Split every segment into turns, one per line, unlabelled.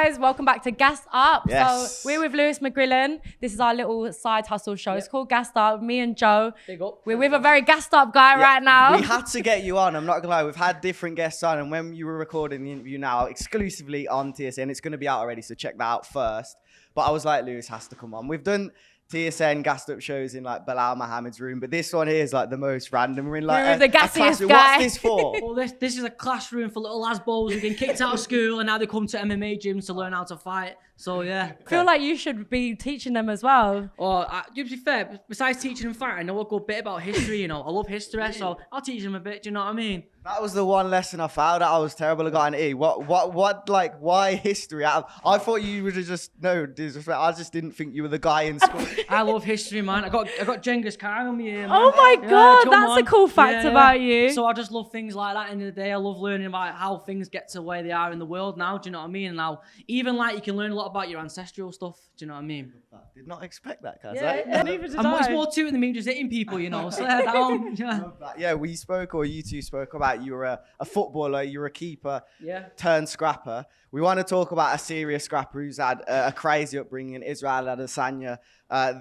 guys, welcome back to Gasssed Up.
Yes.
So we're with Lewis McGrillan. This is our little side hustle show. It's called Gasssed Up. Me and Joe.
Big up.
We're with a very gassed up guy right now.
We had to get you on. I'm not gonna lie. We've had different guests on, and when you were recording the interview now, exclusively on TSN, it's gonna be out already. So check that out first. But I was like, Lewis has to come on. We've done TSN Gassed Up shows in like Bilal Muhammad's room, but this one here is like the most random. We're in like
We're the gassiest
What's
guy.
this for?
Well, this is a classroom for little lasbos who get kicked out of school and now they come to MMA gyms to learn how to fight. So yeah.
I feel like you should be teaching them as well.
To be fair, besides teaching them fight, I know a good bit about history, you know. I love history, so I'll teach them a bit, do you know what I mean?
That was the one lesson I found out I was terrible. I got an E. Like, why history? I thought you would have just, no disrespect. I just didn't think you were the guy in school.
I love history, man. I got Genghis Khan on me here, man.
Oh my God, that's
on.
a cool fact about you.
So I just love things like that. At the end of the day, I love learning about how things get to where they are in the world now. Do you know what I mean? And now, even like you can learn a lot about your ancestral stuff. Do you know what I mean?
I did not expect that, guys.
Neither did
It's
I.
more to it than me just hitting people, you know. So down.
Yeah, we spoke, or you two spoke about you were a footballer, you're a keeper, turned scrapper. We want to talk about a serious scrapper who's had a crazy upbringing, Israel Adesanya.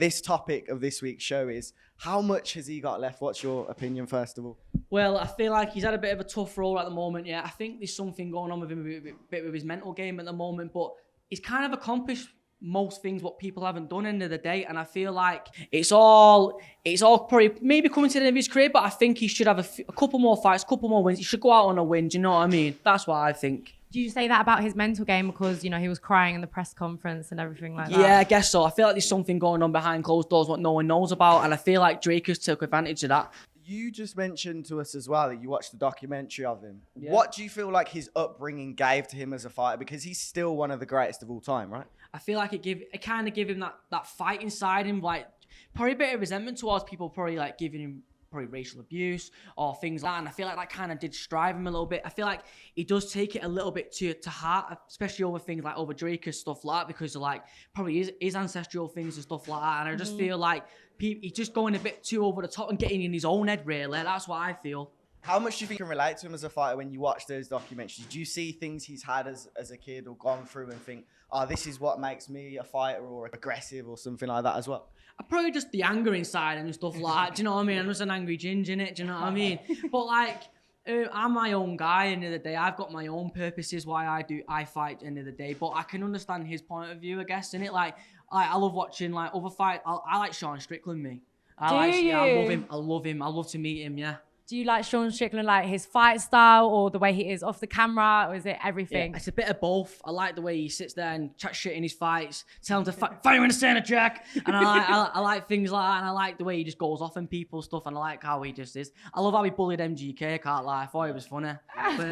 This topic of this week's show is, how much has he got left? What's your opinion, first of all?
Well, I feel like he's had a bit of a tough role at the moment, yeah. I think there's something going on with him a bit with his mental game at the moment, but he's kind of accomplished most things what people haven't done end of the day, and I feel like it's all probably maybe coming to the end of his career, but I think he should have a couple more fights, a couple more wins. He should go out on a win, do you know what I mean? That's what I think.
Do you say that about his mental game because, you know, he was crying in the press conference and everything like that?
Yeah, I guess so. I feel like there's something going on behind closed doors what no one knows about, and I feel like Drake has took advantage of that.
You just mentioned to us as well that you watched the documentary of him.
Yeah.
What do you feel like his upbringing gave to him as a fighter? Because he's still one of the greatest of all time, right?
I feel like it kind of give him that fight inside him, like probably a bit of resentment towards people, probably like giving him probably racial abuse or things like that. And I feel like that kind of did strive him a little bit. I feel like he does take it a little bit to heart, especially over things like over Drake and stuff like that, because of like probably his ancestral things and stuff like that. And I just feel like he's just going a bit too over the top and getting in his own head, really. That's what I feel.
How much do you think you can relate to him as a fighter when you watch those documentaries? Do you see things he's had as a kid or gone through and think, oh, this is what makes me a fighter or aggressive or something like that as well?
Probably just the anger inside and stuff like that. Do you know what I mean? I'm just an angry ginger, innit? Do you know what I mean? But like, I'm my own guy. End of the day, I've got my own purposes why I fight. End of the day, but I can understand his point of view, I guess. Innit? Like I love watching like other fight. I like Sean Strickland. Me. I love him. I love him. I love to meet him. Yeah.
Do you like Sean Strickland, like his fight style or the way he is off the camera, or is it everything?
Yeah, it's a bit of both. I like the way he sits there and chat shit in his fights, tell him to fight him in the center, Jack. And I like things like that, and I like the way he just goes off on people stuff, and I like how he just is. I love how he bullied MGK, I can't lie. I thought it was funny. But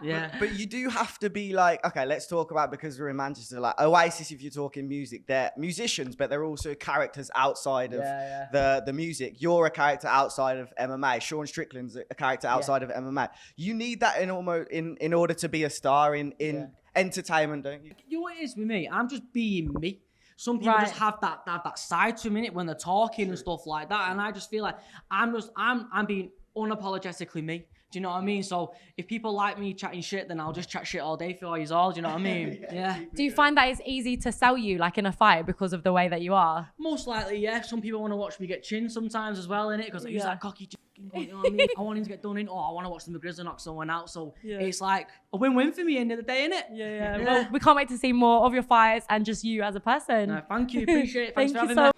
yeah.
But you do have to be like, okay, let's talk about, because we're in Manchester, like Oasis, if you're talking music, they're musicians, but they're also characters outside of the music. You're a character outside of MMA. Sean Strickland's a character outside of MMA. You need that in order to be a star in entertainment, don't you?
You know what it is with me? I'm just being me. Some people just have that side to them when they're talking and stuff like that, and I just feel like I'm being unapologetically me. Do you know what I mean? So if people like me chatting shit, then I'll just chat shit all day for you all. Do you know what I mean? Yeah.
Do you find that it's easy to sell you, like in a fight, because of the way that you are?
Most likely, yeah. Some people want to watch me get chinned sometimes as well, innit? Because he's like cocky. You know what I mean? I want him to get done in. Oh, I want to watch the McGrillan knock someone out. So it's like a win-win for me end of the day, innit?
Yeah. Well, we can't wait to see more of your fights and just you as a person.
No, thank you. Appreciate it. Thanks for having me.